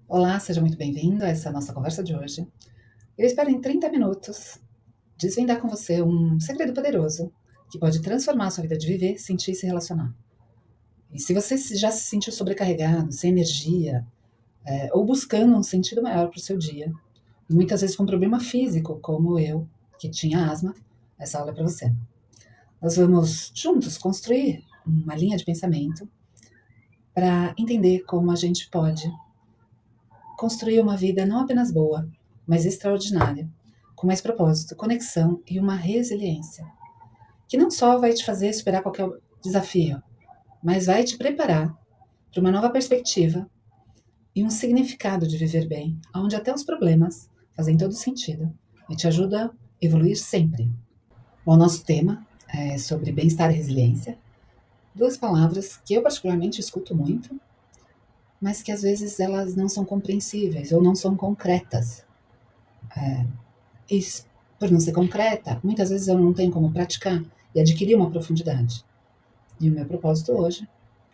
Olá, seja muito bem-vindo a essa nossa conversa de hoje. Eu espero em 30 minutos desvendar com você um segredo poderoso que pode transformar a sua vida de viver, sentir e se relacionar. E se você já se sentiu sobrecarregado, sem energia, ou buscando um sentido maior para o seu dia, e muitas vezes com problema físico, como eu, que tinha asma, essa aula é para você. Nós vamos juntos construir uma linha de pensamento para entender como a gente pode construir uma vida não apenas boa, mas extraordinária, com mais propósito, conexão e uma resiliência, que não só vai te fazer superar qualquer desafio, mas vai te preparar para uma nova perspectiva e um significado de viver bem, onde até os problemas fazem todo sentido e te ajuda a evoluir sempre. Bom, nosso tema é sobre bem-estar e resiliência, duas palavras que eu particularmente escuto muito, mas que às vezes elas não são compreensíveis ou não são concretas. E por não ser concreta, muitas vezes eu não tenho como praticar e adquirir uma profundidade. E o meu propósito hoje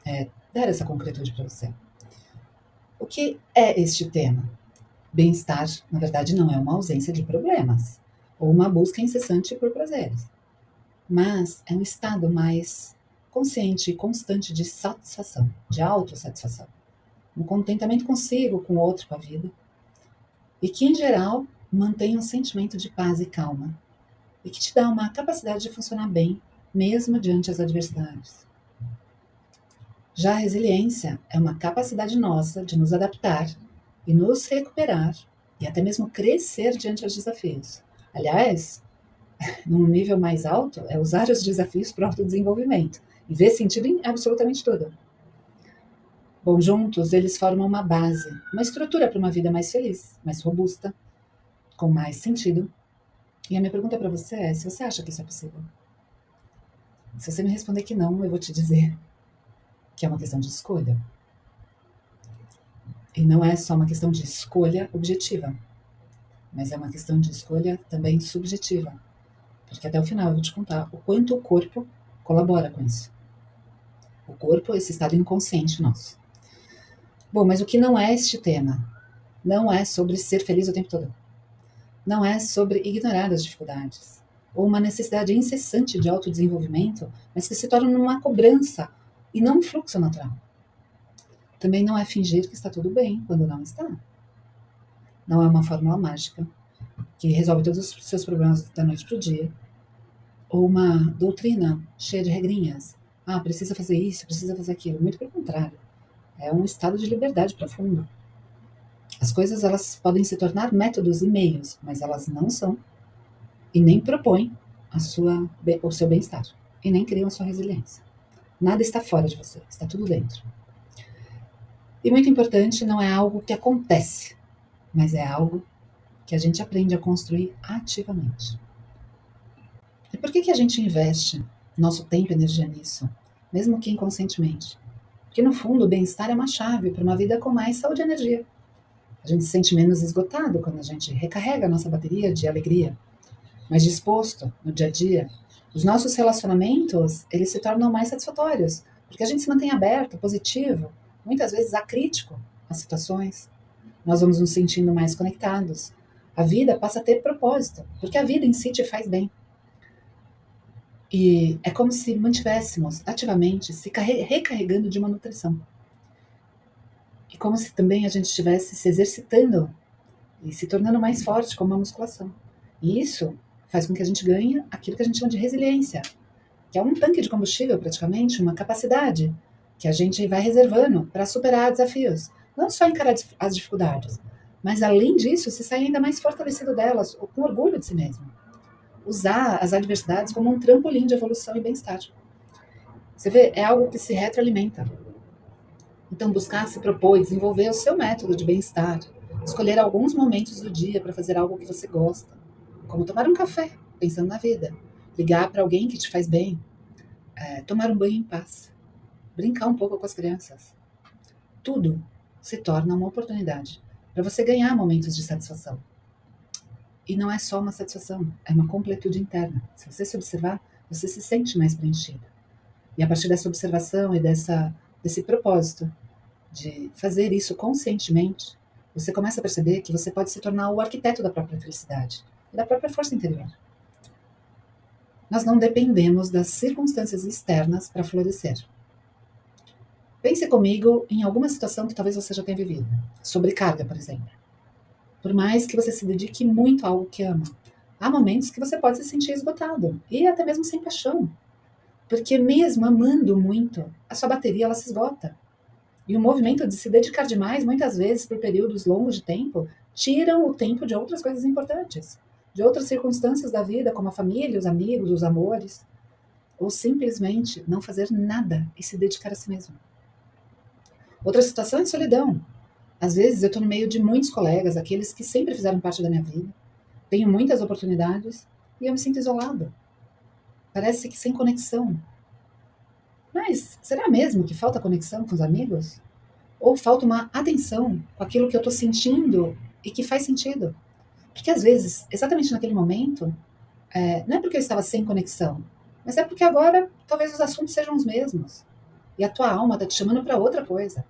é dar essa concretude para você. O que é este tema? Bem-estar, na verdade, não é uma ausência de problemas ou uma busca incessante por prazeres, mas é um estado mais consciente e constante de satisfação, de autossatisfação, um contentamento consigo, com o outro, com a vida, e que, em geral, mantém um sentimento de paz e calma, e que te dá uma capacidade de funcionar bem, mesmo diante das adversidades. Já a resiliência é uma capacidade nossa de nos adaptar e nos recuperar e até mesmo crescer diante dos desafios. Aliás, num nível mais alto, é usar os desafios para o autodesenvolvimento e ver sentido em absolutamente tudo. Bom, juntos eles formam uma base, uma estrutura para uma vida mais feliz, mais robusta, com mais sentido. E a minha pergunta para você é: se você acha que isso é possível? Se você me responder que não, eu vou te dizer que é uma questão de escolha. E não é só uma questão de escolha objetiva, mas é uma questão de escolha também subjetiva. Porque até o final eu vou te contar o quanto o corpo colabora com isso. O corpo é esse estado inconsciente nosso. Bom, mas o que não é este tema? Não é sobre ser feliz o tempo todo. Não é sobre ignorar as dificuldades. Ou uma necessidade incessante de autodesenvolvimento, mas que se torna uma cobrança e não um fluxo natural. Também não é fingir que está tudo bem quando não está. Não é uma fórmula mágica que resolve todos os seus problemas da noite para o dia. Ou uma doutrina cheia de regrinhas. Ah, precisa fazer isso, precisa fazer aquilo. Muito pelo contrário. É um estado de liberdade profundo. As coisas elas podem se tornar métodos e meios, mas elas não são e nem propõem o seu bem-estar e nem criam a sua resiliência. Nada está fora de você, está tudo dentro. E muito importante, não é algo que acontece, mas é algo que a gente aprende a construir ativamente. E por que a gente investe nosso tempo e energia nisso, mesmo que inconscientemente? Porque no fundo o bem-estar é uma chave para uma vida com mais saúde e energia. A gente se sente menos esgotado quando a gente recarrega a nossa bateria de alegria, mais disposto no dia a dia. Os nossos relacionamentos, eles se tornam mais satisfatórios, porque a gente se mantém aberto, positivo, muitas vezes acrítico às situações. Nós vamos nos sentindo mais conectados. A vida passa a ter propósito, porque a vida em si te faz bem. E é como se mantivéssemos ativamente se recarregando de uma nutrição. E como se também a gente estivesse se exercitando e se tornando mais forte com uma musculação. E isso faz com que a gente ganhe aquilo que a gente chama de resiliência, que é um tanque de combustível praticamente, uma capacidade que a gente vai reservando para superar desafios. Não só encarar as dificuldades, mas além disso, se sair ainda mais fortalecido delas, com orgulho de si mesmo. Usar as adversidades como um trampolim de evolução e bem-estar. Você vê, é algo que se retroalimenta. Então, buscar se propor e desenvolver o seu método de bem-estar. Escolher alguns momentos do dia para fazer algo que você gosta, como tomar um café, pensando na vida. Ligar para alguém que te faz bem. Tomar um banho em paz. Brincar um pouco com as crianças. Tudo se torna uma oportunidade para você ganhar momentos de satisfação. E não é só uma satisfação, é uma completude interna. Se você se observar, você se sente mais preenchido. E a partir dessa observação e desse propósito de fazer isso conscientemente, você começa a perceber que você pode se tornar o arquiteto da própria felicidade e da própria força interior. Nós não dependemos das circunstâncias externas para florescer. Pense comigo em alguma situação que talvez você já tenha vivido. Sobrecarga, por exemplo. Por mais que você se dedique muito a algo que ama, há momentos que você pode se sentir esgotado e até mesmo sem paixão. Porque mesmo amando muito, a sua bateria ela se esgota. E o movimento de se dedicar demais, muitas vezes por períodos longos de tempo, tiram o tempo de outras coisas importantes, de outras circunstâncias da vida, como a família, os amigos, os amores, ou simplesmente não fazer nada e se dedicar a si mesmo. Outra situação é solidão. Às vezes eu estou no meio de muitos colegas, aqueles que sempre fizeram parte da minha vida, tenho muitas oportunidades e eu me sinto isolado. Parece que sem conexão. Mas será mesmo que falta conexão com os amigos? Ou falta uma atenção com aquilo que eu estou sentindo e que faz sentido? Porque às vezes, exatamente naquele momento, não é porque eu estava sem conexão, mas é porque agora talvez os assuntos sejam os mesmos. E a tua alma está te chamando para outra coisa.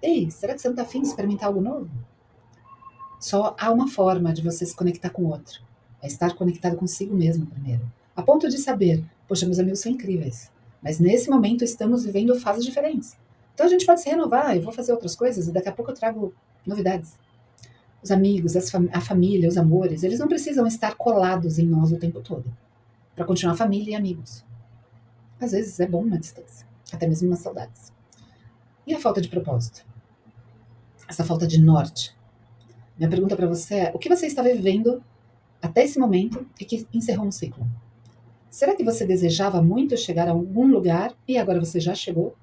Ei, será que você não está afim de experimentar algo novo? Só há uma forma de você se conectar com o outro. É estar conectado consigo mesmo primeiro. A ponto de saber, poxa, meus amigos são incríveis. Mas nesse momento estamos vivendo fases diferentes. Então a gente pode se renovar, eu vou fazer outras coisas e daqui a pouco eu trago novidades. Os amigos, a família, os amores, eles não precisam estar colados em nós o tempo todo. Para continuar família e amigos. Às vezes é bom uma distância. Até mesmo umas saudades. E a falta de propósito? Essa falta de norte. Minha pergunta para você é: o que você está vivendo até esse momento e que encerrou um ciclo? Será que você desejava muito chegar a algum lugar e agora você já chegou?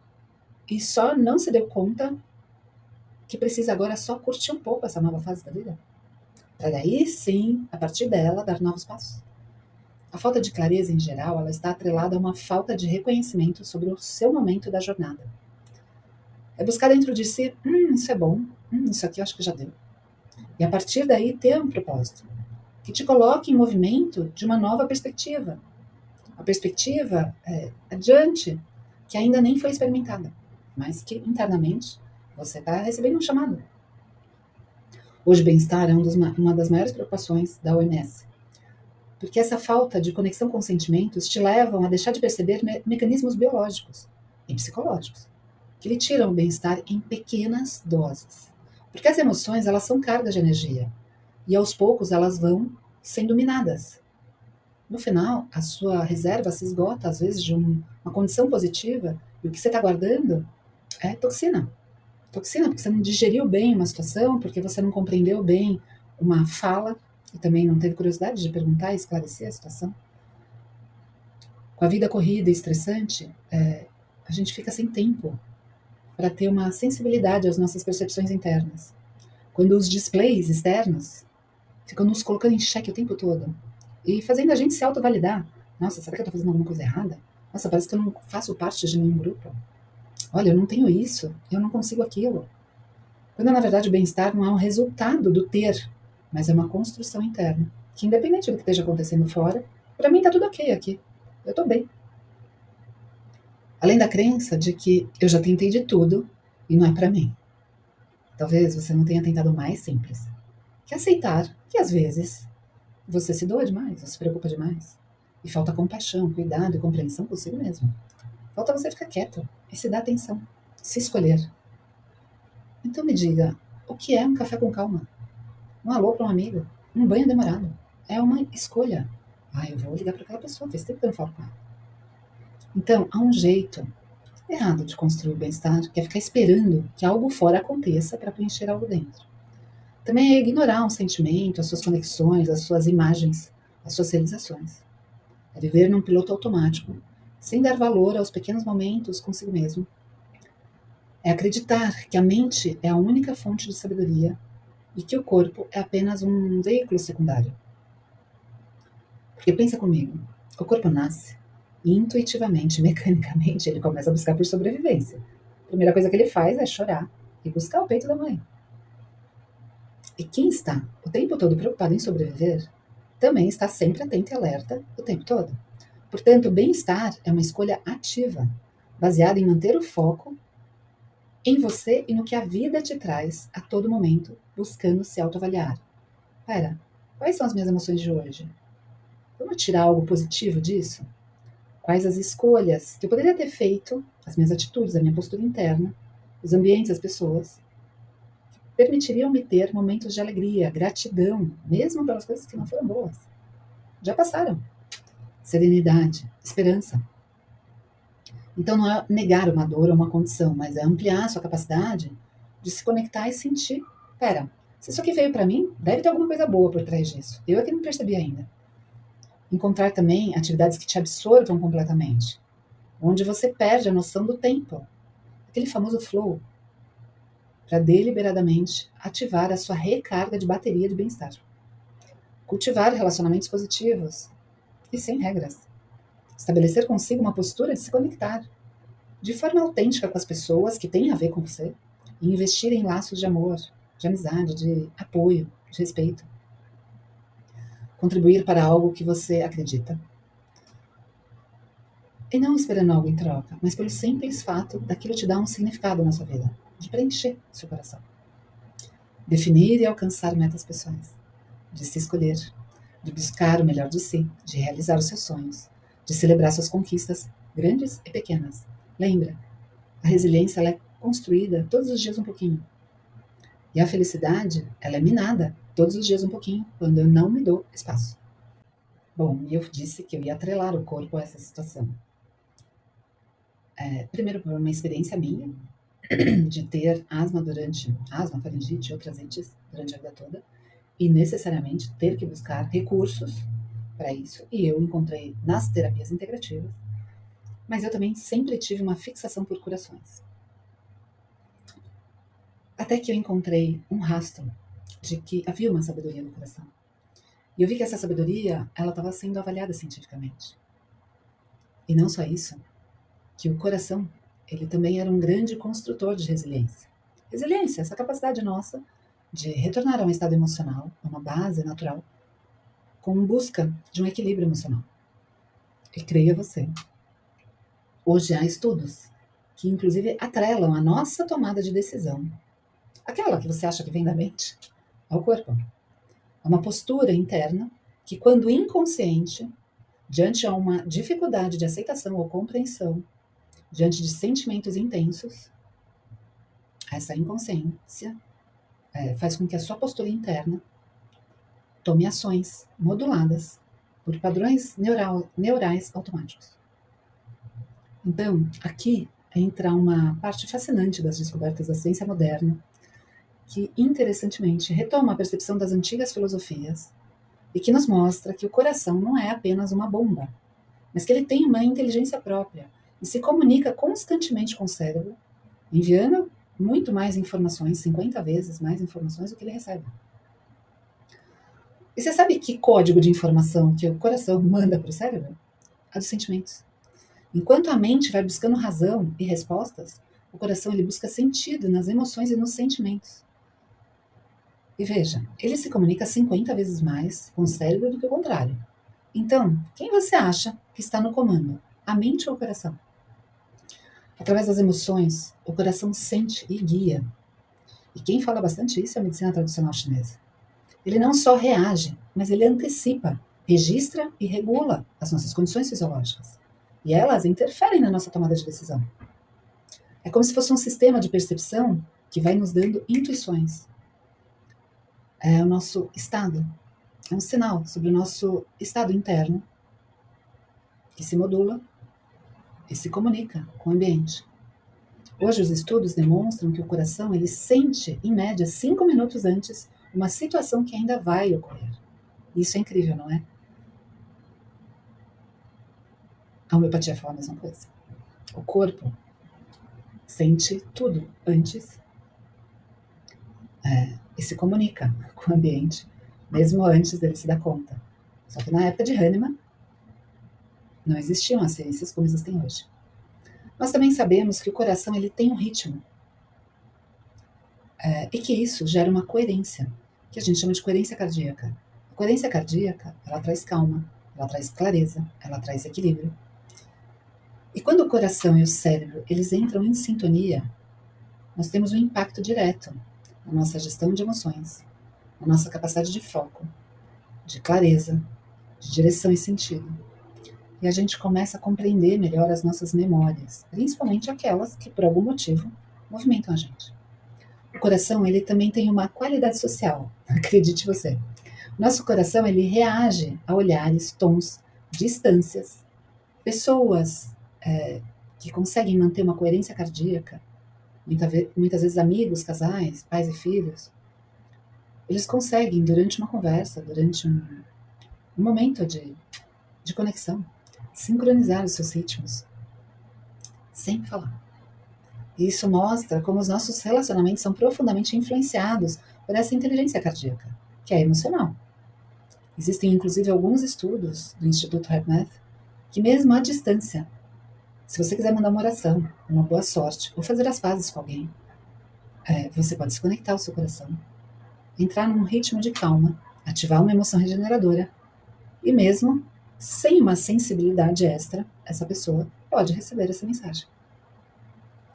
E só não se deu conta que precisa agora só curtir um pouco essa nova fase da vida? Para daí sim, a partir dela, dar novos passos. A falta de clareza em geral, ela está atrelada a uma falta de reconhecimento sobre o seu momento da jornada. É buscar dentro de si, isso é bom, isso aqui eu acho que já deu. E a partir daí ter um propósito, que te coloque em movimento de uma nova perspectiva. A perspectiva adiante, que ainda nem foi experimentada, mas que internamente você está recebendo um chamado. Hoje, bem-estar é uma das maiores preocupações da OMS, porque essa falta de conexão com os sentimentos te levam a deixar de perceber mecanismos biológicos e psicológicos, que lhe tiram o bem-estar em pequenas doses. Porque as emoções, elas são cargas de energia, e aos poucos elas vão sendo minadas. No final, a sua reserva se esgota, às vezes, de uma condição positiva, e o que você está guardando é toxina. Toxina, porque você não digeriu bem uma situação, porque você não compreendeu bem uma fala, e também não teve curiosidade de perguntar e esclarecer a situação. Com a vida corrida e estressante, a gente fica sem tempo para ter uma sensibilidade às nossas percepções internas. Quando os displays externos ficam nos colocando em xeque o tempo todo e fazendo a gente se autovalidar. Nossa, será que eu estou fazendo alguma coisa errada? Nossa, parece que eu não faço parte de nenhum grupo. Olha, eu não tenho isso, eu não consigo aquilo. Quando, na verdade, o bem-estar não é um resultado do ter, mas é uma construção interna, que independente do que esteja acontecendo fora, para mim está tudo ok aqui. Eu estou bem. Além da crença de que eu já tentei de tudo e não é para mim. Talvez você não tenha tentado o mais simples, que é aceitar que às vezes você se doa demais, você se preocupa demais. E falta compaixão, cuidado e compreensão consigo mesmo. Falta você ficar quieto e se dar atenção, se escolher. Então me diga, o que é um café com calma? Um alô para um amigo? Um banho demorado? É uma escolha. Eu vou ligar para aquela pessoa, faz tempo que eu não falo com ela. Então, há um jeito errado de construir o bem-estar, que é ficar esperando que algo fora aconteça para preencher algo dentro. Também é ignorar um sentimento, as suas conexões, as suas imagens, as suas realizações. É viver num piloto automático, sem dar valor aos pequenos momentos consigo mesmo. É acreditar que a mente é a única fonte de sabedoria e que o corpo é apenas um veículo secundário. Porque pensa comigo, o corpo nasce e intuitivamente, mecanicamente, ele começa a buscar por sobrevivência. A primeira coisa que ele faz é chorar e buscar o peito da mãe. E quem está o tempo todo preocupado em sobreviver, também está sempre atento e alerta o tempo todo. Portanto, o bem-estar é uma escolha ativa, baseada em manter o foco em você e no que a vida te traz a todo momento, buscando se autoavaliar. Pera, quais são as minhas emoções de hoje? Vamos tirar algo positivo disso? Quais as escolhas que eu poderia ter feito, as minhas atitudes, a minha postura interna, os ambientes, as pessoas, permitiriam me ter momentos de alegria, gratidão, mesmo pelas coisas que não foram boas. Já passaram. Serenidade, esperança. Então não é negar uma dor ou uma condição, mas é ampliar a sua capacidade de se conectar e sentir. Pera, se isso aqui veio para mim, deve ter alguma coisa boa por trás disso. Eu é que não percebi ainda. Encontrar também atividades que te absorvam completamente, onde você perde a noção do tempo, aquele famoso flow, para deliberadamente ativar a sua recarga de bateria de bem-estar. Cultivar relacionamentos positivos e sem regras. Estabelecer consigo uma postura de se conectar de forma autêntica com as pessoas que têm a ver com você e investir em laços de amor, de amizade, de apoio, de respeito. Contribuir para algo que você acredita. E não esperando algo em troca, mas pelo simples fato daquilo te dar um significado na sua vida, de preencher seu coração. Definir e alcançar metas pessoais, de se escolher, de buscar o melhor de si, de realizar os seus sonhos, de celebrar suas conquistas, grandes e pequenas. Lembra, a resiliência ela é construída todos os dias um pouquinho. E a felicidade, ela é minada todos os dias um pouquinho, quando eu não me dou espaço. Bom, e eu disse que eu ia atrelar o corpo a essa situação. Primeiro, por uma experiência minha, de ter asma, faringite e outras ites durante a vida toda, e necessariamente ter que buscar recursos para isso, e eu encontrei nas terapias integrativas, mas eu também sempre tive uma fixação por curações. Até que eu encontrei um rastro de que havia uma sabedoria no coração. E eu vi que essa sabedoria, ela estava sendo avaliada cientificamente. E não só isso, que o coração, ele também era um grande construtor de resiliência. Resiliência, essa capacidade nossa de retornar a um estado emocional, a uma base natural, com busca de um equilíbrio emocional. E creia você, hoje há estudos que inclusive atrelam a nossa tomada de decisão, aquela que você acha que vem da mente, ao corpo. É uma postura interna que, quando inconsciente, diante de uma dificuldade de aceitação ou compreensão, diante de sentimentos intensos, essa inconsciência faz com que a sua postura interna tome ações moduladas por padrões neurais automáticos. Então, aqui entra uma parte fascinante das descobertas da ciência moderna, que, interessantemente, retoma a percepção das antigas filosofias e que nos mostra que o coração não é apenas uma bomba, mas que ele tem uma inteligência própria e se comunica constantemente com o cérebro, enviando muito mais informações, 50 vezes mais informações do que ele recebe. E você sabe que código de informação que o coração manda para o cérebro? A dos sentimentos. Enquanto a mente vai buscando razão e respostas, o coração ele busca sentido nas emoções e nos sentimentos. E veja, ele se comunica 50 vezes mais com o cérebro do que o contrário. Então, quem você acha que está no comando? A mente ou o coração? Através das emoções, o coração sente e guia. E quem fala bastante isso é a medicina tradicional chinesa. Ele não só reage, mas ele antecipa, registra e regula as nossas condições fisiológicas. E elas interferem na nossa tomada de decisão. É como se fosse um sistema de percepção que vai nos dando intuições. É o nosso estado. É um sinal sobre o nosso estado interno que se modula e se comunica com o ambiente. Hoje os estudos demonstram que o coração ele sente, em média, 5 minutos antes uma situação que ainda vai ocorrer. Isso é incrível, não é? A homeopatia fala a mesma coisa. O corpo sente tudo antes e se comunica com o ambiente, mesmo antes dele se dar conta. Só que na época de Hahnemann, não existiam as ciências como existem hoje. Nós também sabemos que o coração ele tem um ritmo e que isso gera uma coerência, que a gente chama de coerência cardíaca. A coerência cardíaca, ela traz calma, ela traz clareza, ela traz equilíbrio. E quando o coração e o cérebro eles entram em sintonia, nós temos um impacto direto na nossa gestão de emoções, na nossa capacidade de foco, de clareza, de direção e sentido. E a gente começa a compreender melhor as nossas memórias, principalmente aquelas que, por algum motivo, movimentam a gente. O coração, ele também tem uma qualidade social, acredite você. Nosso coração, ele reage a olhares, tons, distâncias, pessoas que conseguem manter uma coerência cardíaca, muitas vezes amigos, casais, pais e filhos, eles conseguem, durante uma conversa, durante um momento de conexão, sincronizar os seus ritmos, sem falar. E isso mostra como os nossos relacionamentos são profundamente influenciados por essa inteligência cardíaca, que é emocional. Existem, inclusive, alguns estudos do Instituto HeartMath que, mesmo à distância, se você quiser mandar uma oração, uma boa sorte, ou fazer as pazes com alguém, você pode se conectar ao seu coração, entrar num ritmo de calma, ativar uma emoção regeneradora, e mesmo sem uma sensibilidade extra, essa pessoa pode receber essa mensagem.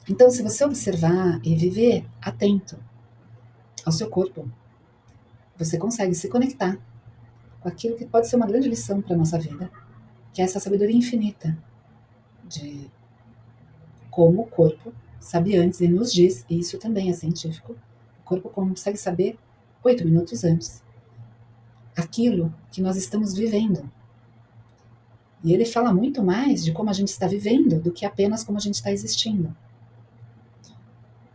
Então, se você observar e viver atento ao seu corpo, você consegue se conectar com aquilo que pode ser uma grande lição para a nossa vida, que é essa sabedoria infinita de como o corpo sabe antes e nos diz, e isso também é científico, o corpo consegue saber 8 minutos antes aquilo que nós estamos vivendo. E ele fala muito mais de como a gente está vivendo do que apenas como a gente está existindo.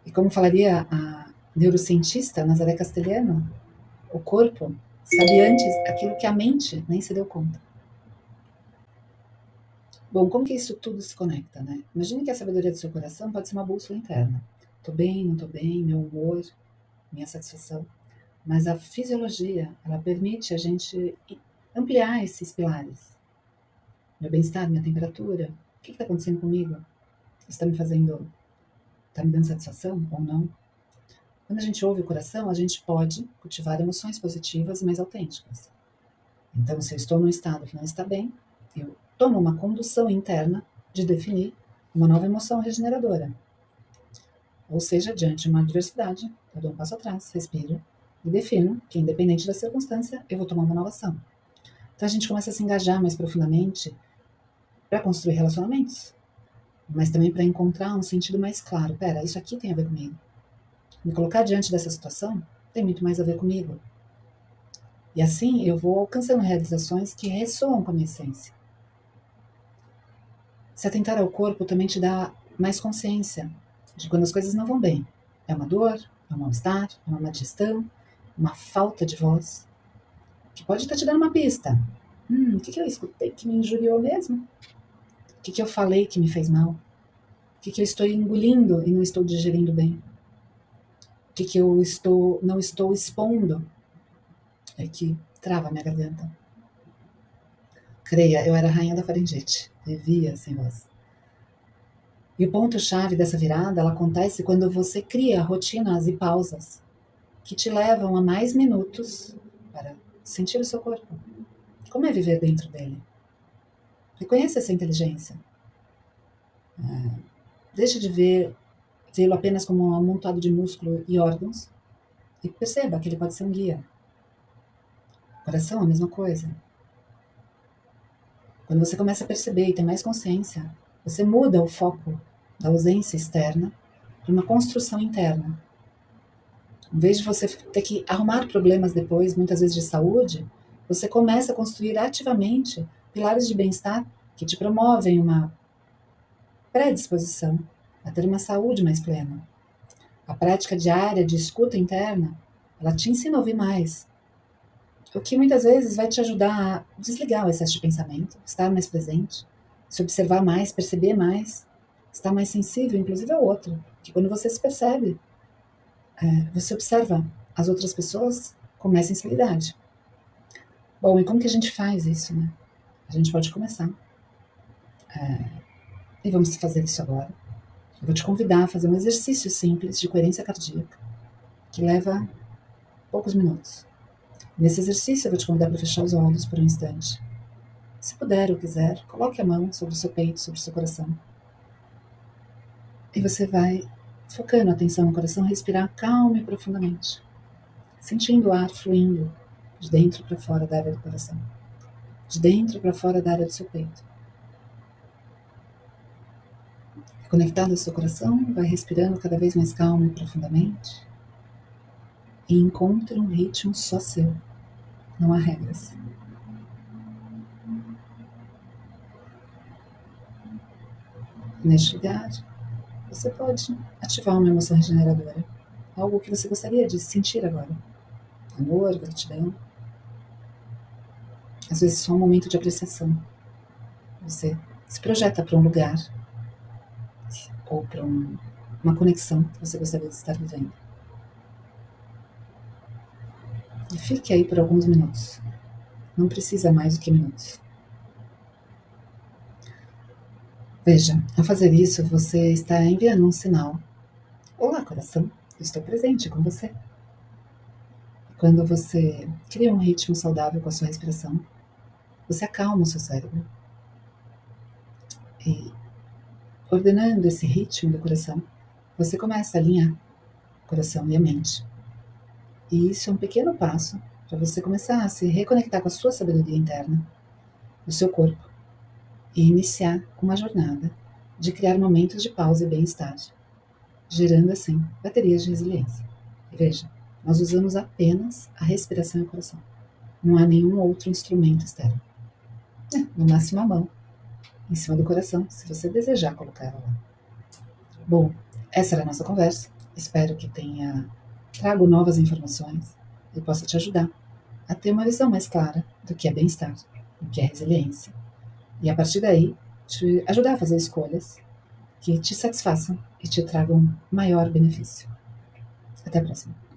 E como falaria a neurocientista Nazaré Castelhano, o corpo sabe antes aquilo que a mente nem se deu conta. Bom, como que isso tudo se conecta, né? Imagine que a sabedoria do seu coração pode ser uma bússola interna. Tô bem, não tô bem, meu humor, minha satisfação. Mas a fisiologia, ela permite a gente ampliar esses pilares. Meu bem-estar, minha temperatura, o que está acontecendo comigo? Isso está me dando satisfação ou não? Quando a gente ouve o coração, a gente pode cultivar emoções positivas e mais autênticas. Então, se eu estou num estado que não está bem, eu tomo uma condução interna de definir uma nova emoção regeneradora. Ou seja, diante de uma adversidade, eu dou um passo atrás, respiro e defino que, independente da circunstância, eu vou tomar uma nova ação. Então, a gente começa a se engajar mais profundamente para construir relacionamentos, mas também para encontrar um sentido mais claro. Pera, isso aqui tem a ver comigo. Me colocar diante dessa situação tem muito mais a ver comigo. E assim eu vou alcançando realizações que ressoam com a minha essência. Se atentar ao corpo também te dá mais consciência de quando as coisas não vão bem. É uma dor, é um mal-estar, é uma má digestão, uma falta de voz, que pode estar te dando uma pista. O que eu escutei que me injuriou mesmo? O que eu falei que me fez mal? O que eu estou engolindo e não estou digerindo bem? O que eu não estou expondo é que trava a minha garganta. Creia, eu era a rainha da faringite, vivia sem voz. E o ponto-chave dessa virada, ela acontece quando você cria rotinas e pausas que te levam a mais minutos para sentir o seu corpo. Como é viver dentro dele? Reconheça essa inteligência. Deixe de vê-lo apenas como um amontoado de músculo e órgãos e perceba que ele pode ser um guia. O coração é a mesma coisa. Quando você começa a perceber e ter mais consciência, você muda o foco da ausência externa para uma construção interna. Em vez de você ter que arrumar problemas depois, muitas vezes de saúde, você começa a construir ativamente pilares de bem-estar que te promovem uma predisposição a ter uma saúde mais plena. A prática diária de escuta interna, ela te ensina a ouvir mais, o que muitas vezes vai te ajudar a desligar o excesso de pensamento, estar mais presente, se observar mais, perceber mais, estar mais sensível, inclusive ao outro. Que quando você se percebe, você observa as outras pessoas com mais sensibilidade. Bom, e como que a gente faz isso, né? A gente pode começar. E vamos fazer isso agora. Eu vou te convidar a fazer um exercício simples de coerência cardíaca, que leva poucos minutos. Nesse exercício, eu vou te convidar para fechar os olhos por um instante. Se puder ou quiser, coloque a mão sobre o seu peito, sobre o seu coração. E você vai focando a atenção no coração, respirar calma e profundamente, sentindo o ar fluindo de dentro para fora da área do coração, de dentro para fora da área do seu peito. Conectado ao seu coração, vai respirando cada vez mais calmo e profundamente e encontre um ritmo só seu, não há regras. Neste lugar, você pode ativar uma emoção regeneradora, algo que você gostaria de sentir agora. Amor, gratidão. Às vezes só um momento de apreciação. Você se projeta para um lugar ou para uma conexão que você gostaria de estar vivendo. E fique aí por alguns minutos. Não precisa mais do que minutos. Veja, ao fazer isso, você está enviando um sinal. Olá, coração, eu estou presente com você. Quando você cria um ritmo saudável com a sua respiração, você acalma o seu cérebro. E ordenando esse ritmo do coração, você começa a alinhar o coração e a mente. E isso é um pequeno passo para você começar a se reconectar com a sua sabedoria interna, o seu corpo, e iniciar uma jornada de criar momentos de pausa e bem-estar, gerando assim baterias de resiliência. E veja, nós usamos apenas a respiração e o coração. Não há nenhum outro instrumento externo. No máximo a mão, em cima do coração, se você desejar colocar ela lá. Bom, essa era a nossa conversa. Espero que trago novas informações e possa te ajudar a ter uma visão mais clara do que é bem-estar, do que é resiliência. E a partir daí, te ajudar a fazer escolhas que te satisfaçam e te tragam maior benefício. Até a próxima.